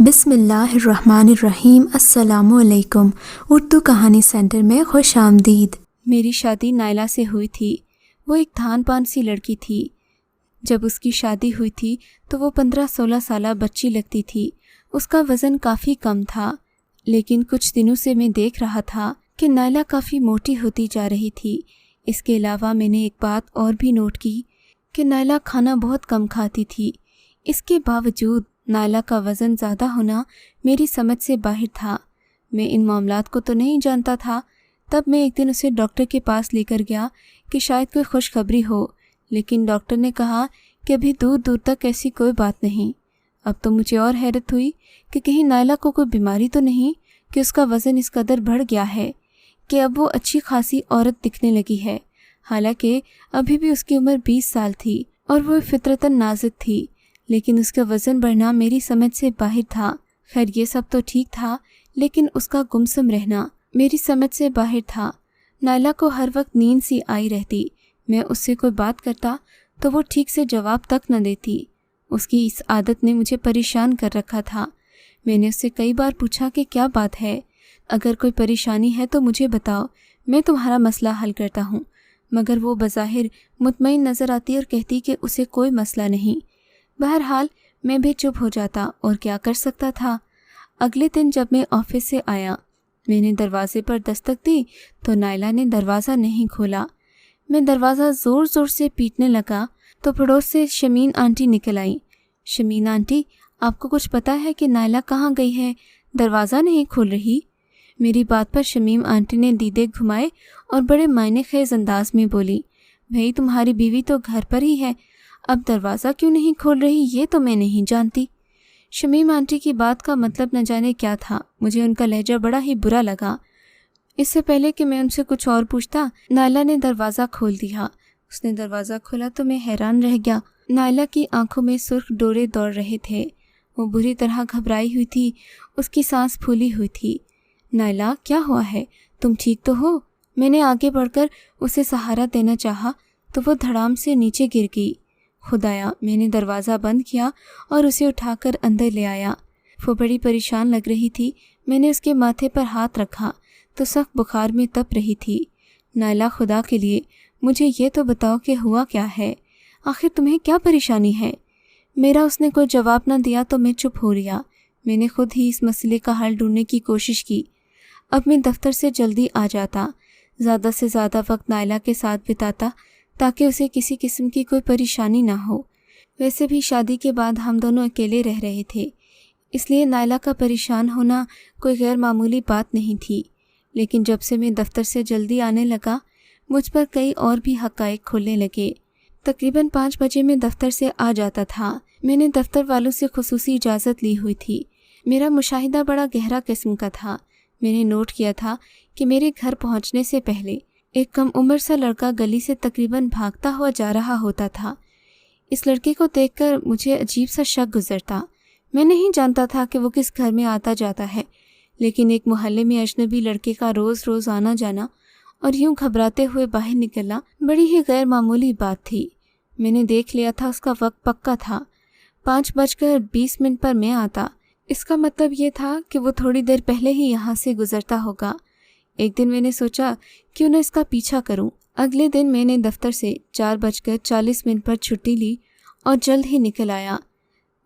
بسم اللہ الرحمن الرحیم۔ السلام علیکم۔ اردو کہانی سینٹر میں خوش آمدید۔ میری شادی نائلہ سے ہوئی تھی۔ وہ ایک دھان پان سی لڑکی تھی۔ جب اس کی شادی ہوئی تھی تو وہ 15-16 سالہ بچی لگتی تھی۔ اس کا وزن کافی کم تھا، لیکن کچھ دنوں سے میں دیکھ رہا تھا کہ نائلہ کافی موٹی ہوتی جا رہی تھی۔ اس کے علاوہ میں نے ایک بات اور بھی نوٹ کی کہ نائلہ کھانا بہت کم کھاتی تھی۔ اس کے باوجود نائلہ کا وزن زیادہ ہونا میری سمجھ سے باہر تھا۔ میں ان معاملات کو تو نہیں جانتا تھا۔ تب میں ایک دن اسے ڈاکٹر کے پاس لے کر گیا کہ شاید کوئی خوشخبری ہو، لیکن ڈاکٹر نے کہا کہ ابھی دور دور تک ایسی کوئی بات نہیں۔ اب تو مجھے اور حیرت ہوئی کہ کہیں نائلہ کو کوئی بیماری تو نہیں کہ اس کا وزن اس قدر بڑھ گیا ہے کہ اب وہ اچھی خاصی عورت دکھنے لگی ہے، حالانکہ ابھی بھی اس کی عمر 20 سال تھی اور وہ فطرتاً نازک تھی، لیکن اس کا وزن بڑھنا میری سمجھ سے باہر تھا۔ خیر یہ سب تو ٹھیک تھا، لیکن اس کا گمسم رہنا میری سمجھ سے باہر تھا۔ نائلہ کو ہر وقت نیند سی آئی رہتی۔ میں اس سے کوئی بات کرتا تو وہ ٹھیک سے جواب تک نہ دیتی۔ اس کی اس عادت نے مجھے پریشان کر رکھا تھا۔ میں نے اس سے کئی بار پوچھا کہ کیا بات ہے، اگر کوئی پریشانی ہے تو مجھے بتاؤ، میں تمہارا مسئلہ حل کرتا ہوں، مگر وہ بظاہر مطمئن نظر آتی اور کہتی کہ اسے کوئی مسئلہ نہیں۔ بہرحال میں بھی چپ ہو جاتا، اور کیا کر سکتا تھا۔ اگلے دن جب میں آفس سے آیا، میں نے دروازے پر دستک دی تو نائلہ نے دروازہ نہیں کھولا۔ میں دروازہ زور زور سے پیٹنے لگا تو پڑوس سے شمین آنٹی نکل آئی۔ شمین آنٹی، آپ کو کچھ پتہ ہے کہ نائلہ کہاں گئی ہے؟ دروازہ نہیں کھول رہی۔ میری بات پر شمیم آنٹی نے دیدے گھمائے اور بڑے معنی خیز انداز میں بولی، بھئی تمہاری بیوی تو گھر پر ہی ہے، اب دروازہ کیوں نہیں کھول رہی یہ تو میں نہیں جانتی۔ شمیم آنٹی کی بات کا مطلب نہ جانے کیا تھا۔ مجھے ان کا لہجہ بڑا ہی برا لگا۔ اس سے پہلے کہ میں ان سے کچھ اور پوچھتا، نائلہ نے دروازہ کھول دیا۔ اس نے دروازہ کھولا تو میں حیران رہ گیا۔ نائلہ کی آنکھوں میں سرخ ڈورے دوڑ رہے تھے۔ وہ بری طرح گھبرائی ہوئی تھی، اس کی سانس پھولی ہوئی تھی۔ نائلہ کیا ہوا ہے؟ تم ٹھیک تو ہو؟ میں نے آگے بڑھ کر اسے سہارا دینا چاہا تو وہ دھڑام سے نیچے گر گئی۔ خدایا، میں نے دروازہ بند کیا اور اسے اٹھا کر اندر لے آیا۔ وہ بڑی پریشان لگ رہی تھی۔ میں نے اس کے ماتھے پر ہاتھ رکھا تو سخت بخار میں تپ رہی تھی۔ نائلہ، خدا کے لیے مجھے یہ تو بتاؤ کہ ہوا کیا ہے، آخر تمہیں کیا پریشانی ہے؟ میرا اس نے کوئی جواب نہ دیا تو میں چپ ہو رہا۔ میں نے خود ہی اس مسئلے کا حل ڈھونڈنے کی کوشش کی۔ اب میں دفتر سے جلدی آ جاتا، زیادہ سے زیادہ وقت نائلہ کے ساتھ بتاتا تاکہ اسے کسی قسم کی کوئی پریشانی نہ ہو۔ ویسے بھی شادی کے بعد ہم دونوں اکیلے رہ رہے تھے، اس لیے نائلہ کا پریشان ہونا کوئی غیر معمولی بات نہیں تھی۔ لیکن جب سے میں دفتر سے جلدی آنے لگا، مجھ پر کئی اور بھی حقائق کھلنے لگے۔ تقریباً 5 بجے میں دفتر سے آ جاتا تھا۔ میں نے دفتر والوں سے خصوصی اجازت لی ہوئی تھی۔ میرا مشاہدہ بڑا گہرا قسم کا تھا۔ میں نے نوٹ کیا تھا کہ میرے گھر پہنچنے سے پہلے ایک کم عمر سا لڑکا گلی سے تقریباً بھاگتا ہوا جا رہا ہوتا تھا۔ اس لڑکے کو دیکھ کر مجھے عجیب سا شک گزرتا۔ میں نہیں جانتا تھا کہ وہ کس گھر میں آتا جاتا ہے، لیکن ایک محلے میں اجنبی لڑکے کا روز روز آنا جانا اور یوں گھبراتے ہوئے باہر نکلنا بڑی ہی غیر معمولی بات تھی۔ میں نے دیکھ لیا تھا اس کا وقت پکا تھا، 5:20 پر میں آتا۔ اس کا مطلب یہ تھا کہ وہ تھوڑی دیر پہلے ہی یہاں سے گزرتا ہوگا۔ ایک دن میں نے سوچا کیوں نہ اس کا پیچھا کروں۔ اگلے دن میں نے دفتر سے 4:40 پر چھٹی لی اور جلد ہی نکل آیا۔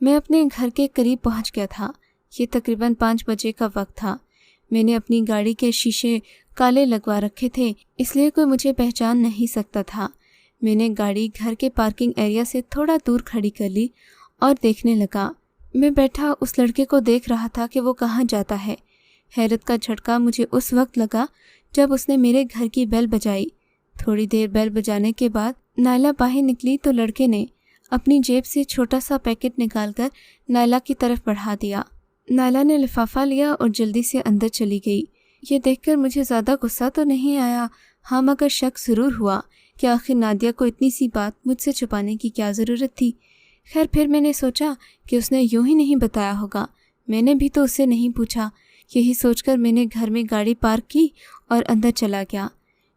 میں اپنے گھر کے قریب پہنچ گیا تھا۔ یہ تقریباً 5 بجے کا وقت تھا۔ میں نے اپنی گاڑی کے شیشے کالے لگوا رکھے تھے، اس لیے کوئی مجھے پہچان نہیں سکتا تھا۔ میں نے گاڑی گھر کے پارکنگ ایریا سے تھوڑا دور کھڑی کر لی اور دیکھنے لگا۔ میں بیٹھا اس لڑکے کو دیکھ رہا تھا کہ وہ کہاں جاتا ہے۔ حیرت کا جھٹکا مجھے اس وقت لگا جب اس نے میرے گھر کی بیل بجائی۔ تھوڑی دیر بیل بجانے کے بعد نائلہ باہر نکلی تو لڑکے نے اپنی جیب سے چھوٹا سا پیکٹ نکال کر نائلہ کی طرف بڑھا دیا۔ نائلہ نے لفافہ لیا اور جلدی سے اندر چلی گئی۔ یہ دیکھ کر مجھے زیادہ غصہ تو نہیں آیا، ہاں مگر شک ضرور ہوا کہ آخر نادیہ کو اتنی سی بات مجھ سے چھپانے کی کیا ضرورت تھی۔ خیر پھر میں نے سوچا کہ اس نے یوں ہی نہیں بتایا ہوگا، میں نے بھی تو اس سے نہیں پوچھا۔ یہی سوچ کر میں نے گھر میں گاڑی پارک کی اور اندر چلا گیا۔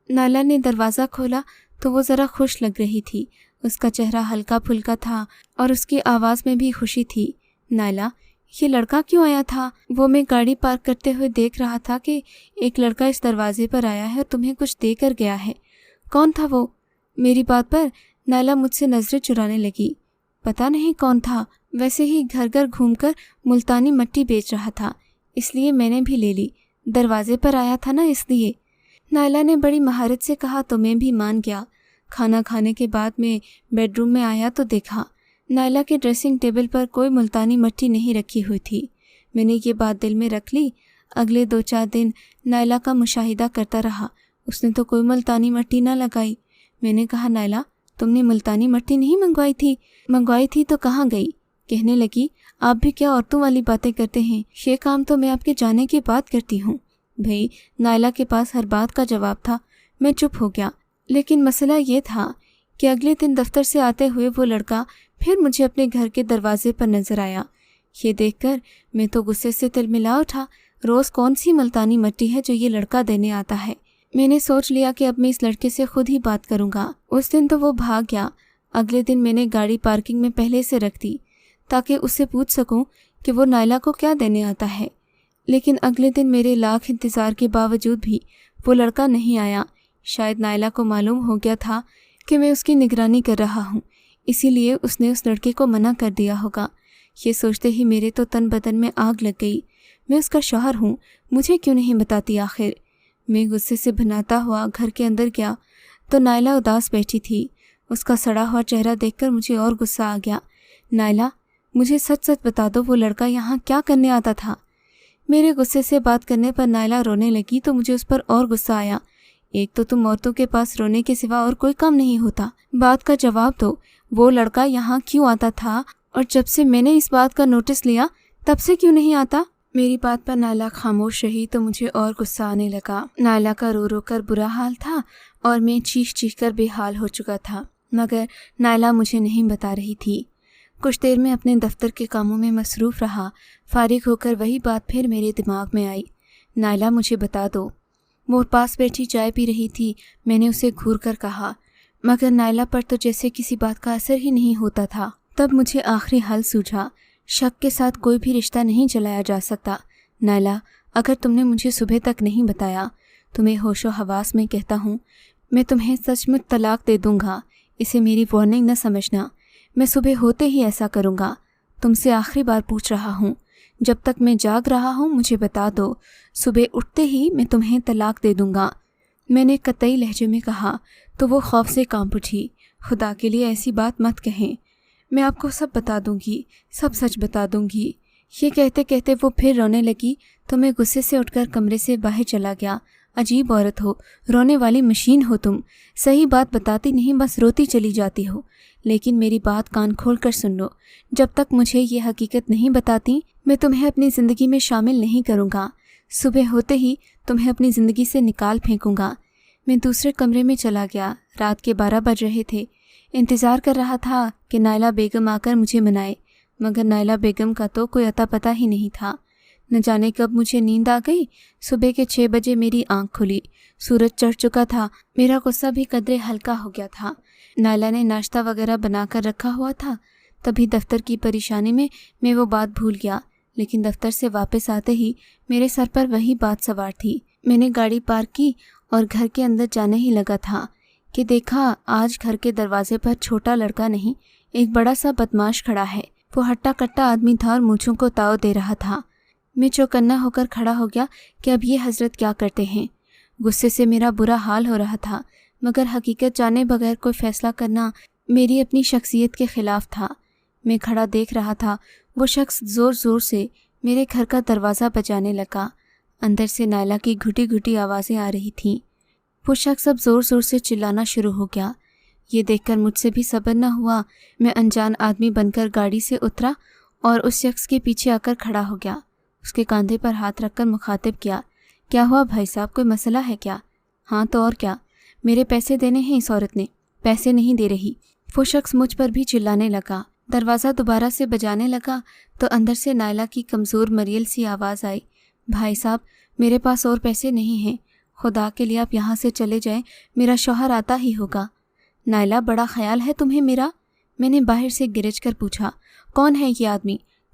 نائلہ نے دروازہ کھولا تو وہ ذرا خوش لگ رہی تھی۔ اس کا چہرہ ہلکا پھلکا تھا اور اس کی آواز میں بھی خوشی تھی۔ نائلہ، یہ لڑکا کیوں آیا تھا؟ وہ میں گاڑی پارک کرتے ہوئے دیکھ رہا تھا کہ ایک لڑکا اس دروازے پر آیا ہے اور تمہیں کچھ دے کر گیا ہے۔ کون تھا وہ؟ میری بات پر نائلہ مجھ سے نظریں چرانے لگی۔ پتہ نہیں کون تھا، ویسے ہی گھر گھر گھوم کر ملتانی مٹی بیچ رہا تھا، اس لیے میں نے بھی لے لی۔ دروازے پر آیا تھا نا، اس لیے۔ نائلہ نے بڑی مہارت سے کہا تو میں بھی مان گیا۔ کھانا کھانے کے بعد میں بیڈ روم میں آیا تو دیکھا نائلہ کے ڈریسنگ ٹیبل پر کوئی ملتانی مٹی نہیں رکھی ہوئی تھی۔ میں نے یہ بات دل میں رکھ لی۔ اگلے 2-4 دن نائلہ کا مشاہدہ کرتا رہا۔ اس نے تو کوئی ملتانی مٹی نہ لگائی۔ میں نے کہا نائلہ تم نے ملتانی مٹی نہیں منگوائی تھی تو کہاں گئی؟ کہنے لگی آپ بھی کیا عورتوں والی باتیں کرتے ہیں، یہ کام تو میں آپ کے جانے کے بعد کرتی ہوں۔ بھئی نائلہ کے پاس ہر بات کا جواب تھا۔ میں چپ ہو گیا، لیکن مسئلہ یہ تھا کہ اگلے دن دفتر سے آتے ہوئے وہ لڑکا پھر مجھے اپنے گھر کے دروازے پر نظر آیا۔ یہ دیکھ کر میں تو غصے سے تلملا اٹھا۔ روز کون سی ملتانی مٹی ہے جو یہ لڑکا دینے آتا ہے؟ میں نے سوچ لیا کہ اب میں اس لڑکے سے خود ہی بات کروں گا۔ اس دن تو وہ بھاگ گیا۔ اگلے دن میں نے گاڑی پارکنگ میں پہلے سے رکھ دی تاکہ اس سے پوچھ سکوں کہ وہ نائلہ کو کیا دینے آتا ہے، لیکن اگلے دن میرے لاکھ انتظار کے باوجود بھی وہ لڑکا نہیں آیا۔ شاید نائلہ کو معلوم ہو گیا تھا کہ میں اس کی نگرانی کر رہا ہوں، اسی لیے اس نے اس لڑکے کو منع کر دیا ہوگا۔ یہ سوچتے ہی میرے تو تن بدن میں آگ لگ گئی۔ میں اس کا شوہر ہوں، مجھے کیوں نہیں بتاتی آخر؟ میں غصے سے بھناتا ہوا گھر کے اندر گیا تو نائلہ اداس بیٹھی تھی۔ اس کا سڑا ہوا چہرہ دیکھ کر مجھے اور غصہ آ گیا۔ نائلہ مجھے سچ سچ بتا دو، وہ لڑکا یہاں کیا کرنے آتا تھا؟ میرے غصے سے بات کرنے پر نائلہ رونے لگی تو مجھے اس پر اور غصہ آیا۔ ایک تو تم عورتوں کے پاس رونے کے سوا اور کوئی کام نہیں ہوتا، بات کا جواب دو۔ وہ لڑکا یہاں کیوں آتا تھا، اور جب سے میں نے اس بات کا نوٹس لیا تب سے کیوں نہیں آتا؟ میری بات پر نائلہ خاموش رہی تو مجھے اور غصہ آنے لگا۔ نائلہ کا رو رو کر برا حال تھا اور میں چیخ چیخ کر بے حال ہو چکا تھا، مگر نائلہ مجھے نہیں بتا رہی تھی۔ کچھ دیر میں اپنے دفتر کے کاموں میں مصروف رہا۔ فارغ ہو کر وہی بات پھر میرے دماغ میں آئی۔ نائلہ مجھے بتا دو۔ وہ پاس بیٹھی چائے پی رہی تھی۔ میں نے اسے گھور کر کہا، مگر نائلہ پر تو جیسے کسی بات کا اثر ہی نہیں ہوتا تھا۔ تب مجھے آخری حل سوجھا، شک کے ساتھ کوئی بھی رشتہ نہیں چلایا جا سکتا۔ نائلہ اگر تم نے مجھے صبح تک نہیں بتایا، تمہیں ہوش و حواس میں کہتا ہوں، میں تمہیں سچ مچ طلاق دے دوں گا۔ اسے میری وارننگ نہ سمجھنا، میں صبح ہوتے ہی ایسا کروں گا۔ تم سے آخری بار پوچھ رہا ہوں، جب تک میں جاگ رہا ہوں مجھے بتا دو، صبح اٹھتے ہی میں تمہیں طلاق دے دوں گا۔ میں نے قطعی لہجے میں کہا تو وہ خوف سے کانپ اٹھی۔ خدا کے لیے ایسی بات مت کہیں، میں آپ کو سب بتا دوں گی، سب سچ بتا دوں گی۔ یہ کہتے کہتے وہ پھر رونے لگی تو میں غصے سے اٹھ کر کمرے سے باہر چلا گیا۔ عجیب عورت ہو، رونے والی مشین ہو تم، صحیح بات بتاتی نہیں، بس روتی چلی جاتی ہو۔ لیکن میری بات کان کھول کر سن لو، جب تک مجھے یہ حقیقت نہیں بتاتی میں تمہیں اپنی زندگی میں شامل نہیں کروں گا۔ صبح ہوتے ہی تمہیں اپنی زندگی سے نکال پھینکوں گا۔ میں دوسرے کمرے میں چلا گیا۔ رات کے 12 بج رہے تھے۔ انتظار کر رہا تھا کہ نائلہ بیگم آ کر مجھے منائے، مگر نائلہ بیگم کا تو کوئی اتا پتہ ہی نہیں تھا۔ نہ جانے کب مجھے نیند آ گئی۔ صبح کے 6 بجے میری آنکھ کھلی۔ سورج چڑھ چکا تھا۔ میرا غصہ بھی قدرے ہلکا ہو گیا تھا۔ نائلہ نے ناشتہ وغیرہ بنا کر رکھا ہوا تھا۔ تبھی دفتر کی پریشانی میں وہ بات بھول گیا، لیکن دفتر سے واپس آتے ہی میرے سر پر وہی بات سوار تھی۔ میں نے گاڑی پارک کی اور گھر کے اندر جانے ہی لگا تھا کہ دیکھا آج گھر کے دروازے پر چھوٹا لڑکا نہیں، ایک بڑا سا بدماش کھڑا ہے۔ وہ ہٹا کٹا آدمی تھا اور مونچھوں کو تاؤ دے رہا تھا۔ میں چوکنا ہو کر کھڑا ہو گیا کہ اب یہ حضرت کیا کرتے ہیں۔ غصے سے میرا برا حال ہو رہا تھا، مگر حقیقت جانے بغیر کوئی فیصلہ کرنا میری اپنی شخصیت کے خلاف تھا۔ میں کھڑا دیکھ رہا تھا وہ شخص زور زور سے میرے گھر کا دروازہ بجانے لگا۔ اندر سے نائلہ کی گھٹی گھٹی آوازیں آ رہی تھیں۔ وہ شخص اب زور زور سے چلانا شروع ہو گیا۔ یہ دیکھ کر مجھ سے بھی صبر نہ ہوا۔ میں انجان آدمی بن کر گاڑی سے اترا اور اس شخص کے پیچھے آ کر کھڑا ہو گیا۔ اس کے کاندھے پر ہاتھ رکھ کر مخاطب کیا، کیا ہوا بھائی صاحب، کوئی مسئلہ ہے کیا؟ ہاں تو اور کیا، میرے پیسے دینے ہیں اس عورت نے، پیسے نہیں دے رہی۔ وہ شخص مجھ پر بھی چلانے لگا۔ دروازہ دوبارہ سے بجانے لگا تو اندر سے نائلہ کی کمزور مریل سی آواز آئی، بھائی صاحب میرے پاس اور پیسے نہیں ہیں، خدا کے لیے آپ یہاں سے چلے جائیں، میرا شوہر آتا ہی ہوگا۔ نائلہ بڑا خیال ہے تمہیں میرا؟ میں نے باہر سے گرج کر پوچھا، کون ہے یہ آدمی؟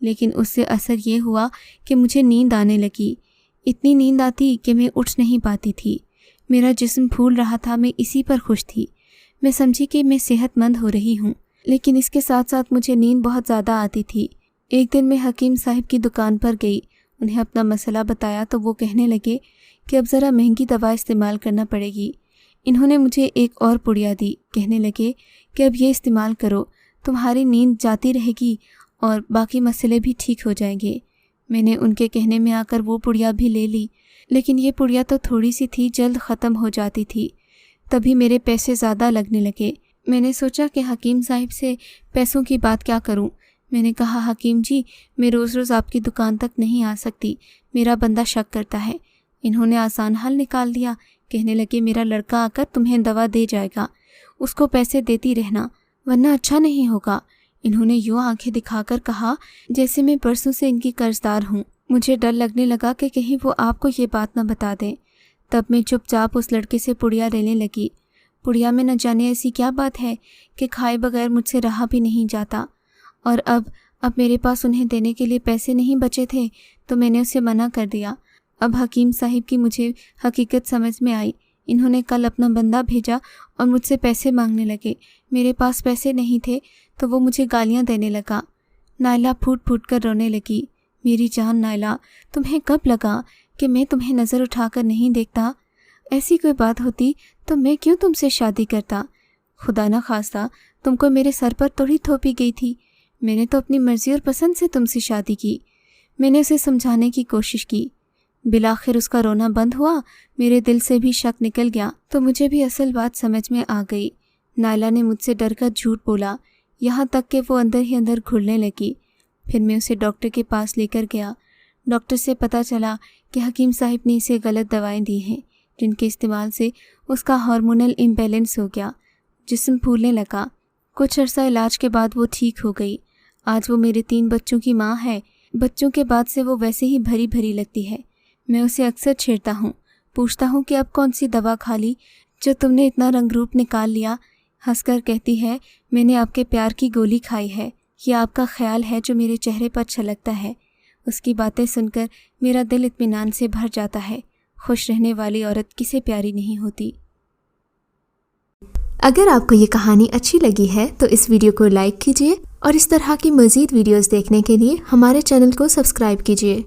لیکن اس سے اثر یہ ہوا کہ مجھے نیند آنے لگی۔ اتنی نیند آتی کہ میں اٹھ نہیں پاتی تھی۔ میرا جسم پھول رہا تھا، میں اسی پر خوش تھی۔ میں سمجھی کہ میں صحت مند ہو رہی ہوں، لیکن اس کے ساتھ ساتھ مجھے نیند بہت زیادہ آتی تھی۔ ایک دن میں حکیم صاحب کی دکان پر گئی، انہیں اپنا مسئلہ بتایا تو وہ کہنے لگے کہ اب ذرا مہنگی دوا استعمال کرنا پڑے گی۔ انہوں نے مجھے ایک اور پڑیا دی، کہنے لگے کہ اب یہ استعمال کرو، تمہاری نیند جاتی رہے گی اور باقی مسئلے بھی ٹھیک ہو جائیں گے۔ میں نے ان کے کہنے میں آ کر وہ پڑیا بھی لے لی، لیکن یہ پڑیا تو تھوڑی سی تھی، جلد ختم ہو جاتی تھی۔ تبھی میرے پیسے زیادہ لگنے لگے۔ میں نے سوچا کہ حکیم صاحب سے پیسوں کی بات کیا کروں۔ میں نے کہا حکیم جی، میں روز روز آپ کی دکان تک نہیں آ سکتی، میرا بندہ شک کرتا ہے۔ انہوں نے آسان حل نکال دیا، کہنے لگے میرا لڑکا آ کر تمہیں دوا دے جائے گا، اس کو پیسے دیتی رہنا ورنہ اچھا نہیں ہوگا۔ انہوں نے یوں آنکھیں دکھا کر کہا جیسے میں برسوں سے ان کی قرضدار ہوں۔ مجھے ڈر لگنے لگا کہ کہیں وہ آپ کو یہ بات نہ بتا دیں۔ تب میں چپ چاپ اس لڑکے سے پڑیا لینے لگی۔ پڑیا میں نہ جانے ایسی کیا بات ہے کہ کھائے بغیر مجھ سے رہا بھی نہیں جاتا، اور اب میرے پاس انہیں دینے کے لیے پیسے نہیں بچے تھے تو میں نے اسے منع کر دیا۔ اب حکیم صاحب کی مجھے حقیقت سمجھ میں آئی۔ انہوں نے کل اپنا بندہ بھیجا اور مجھ سے پیسے مانگنے لگے۔ میرے پاس پیسے نہیں تھے تو وہ مجھے گالیاں دینے لگا۔ نائلہ پھوٹ پھوٹ کر رونے لگی۔ میری جان نائلہ، تمہیں کب لگا کہ میں تمہیں نظر اٹھا کر نہیں دیکھتا؟ ایسی کوئی بات ہوتی تو میں کیوں تم سے شادی کرتا؟ خدا نہ خواستہ تم کو میرے سر پر تھوڑی تھوپی گئی تھی۔ میں نے تو اپنی مرضی اور پسند سے تم سے شادی کی۔ میں نے اسے سمجھانے کی کوشش کی، بالآخر اس کا رونا بند ہوا، میرے دل سے بھی شک نکل گیا تو مجھے بھی اصل بات سمجھ میں آ گئی۔ نائلہ نے مجھ سے ڈر کر جھوٹ بولا، یہاں تک کہ وہ اندر ہی اندر گھلنے لگی۔ پھر میں اسے ڈاکٹر کے پاس لے کر گیا۔ ڈاکٹر سے پتہ چلا کہ حکیم صاحب نے اسے غلط دوائیں دی ہیں، جن کے استعمال سے اس کا ہارمونل امبیلنس ہو گیا، جسم پھولنے لگا۔ کچھ عرصہ علاج کے بعد وہ ٹھیک ہو گئی۔ آج وہ میرے 3 بچوں کی ماں ہے۔ بچوں کے بعد سے وہ ویسے ہی بھری بھری لگتی ہے۔ میں اسے اکثر چھیڑتا ہوں، پوچھتا ہوں کہ اب کون سی دوا کھا لی جو تم نے اتنا رنگ روپ نکال لیا؟ ہنس کر کہتی ہے میں نے آپ کے پیار کی گولی کھائی ہے، یہ آپ کا خیال ہے جو میرے چہرے پر چھلکتا ہے۔ اس کی باتیں سن کر میرا دل اطمینان سے بھر جاتا ہے۔ خوش رہنے والی عورت کسے پیاری نہیں ہوتی۔ اگر آپ کو یہ کہانی اچھی لگی ہے تو اس ویڈیو کو لائک کیجیے اور اس طرح کی مزید ویڈیوز دیکھنے کے لیے ہمارے چینل کو سبسکرائب کیجیے۔